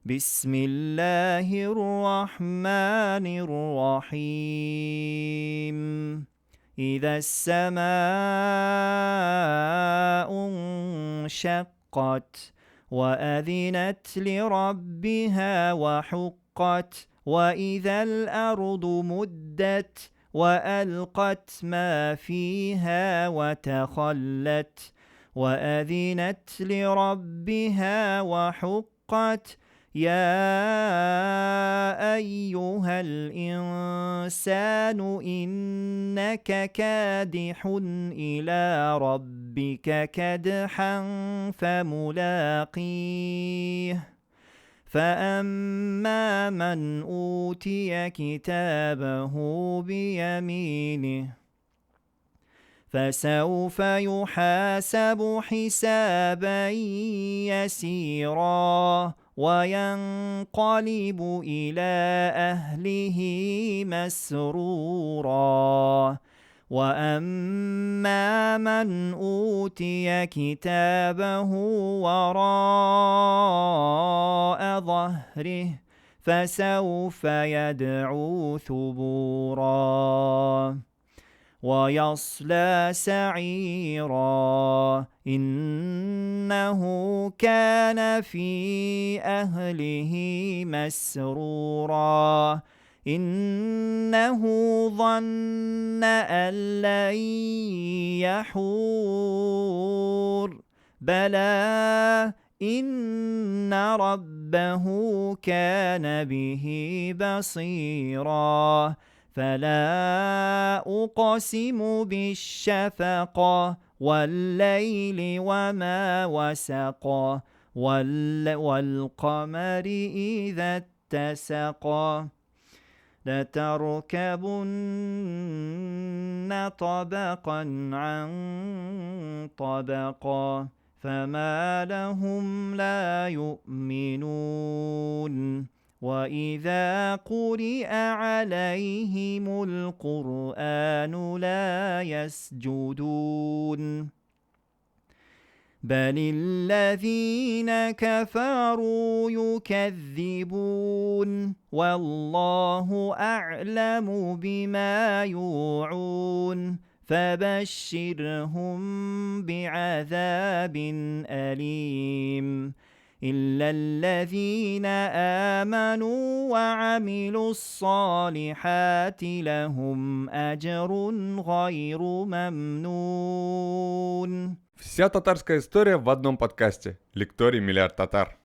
بسم الله الرحمن الرحيم. إذا السماء انشقت وأذنت لربها وحقت وإذا الأرض مدت وألقت ما فيها وتخلت وأذنت لربها وحقت يا أيها الإنسان إنك كادح إلى ربك كدحا فملاقيه فأما من أوتي كتابه بيمينه فسوف يحاسب حسابا يسيرا وينقلب إلى أهله مسرورا وأما من أوتي كتابه وراء ظهره فسوف يدعو ثبورا ويصلى سعيرا إنه كان في أهله مسرورا إنه ظن أن لن يحور بلى إن ربه كان به بصيرا فلا أقسم بالشفق والليل وما وسق والقمر إذا اتسق لتركبن طبقا عن طبق فما لهم لا يؤمنون وإذا قرئ عليهم القرآن لا يسجدون بل الذين كفروا يكذبون والله أعلم بما يوعون فبشرهم بعذاب أليم إلا الذين آمنوا وعملوا الصالحات لهم أجر غير ممنون. Вся татарская история в одном подкасте. Лекторий «Миллиард татар».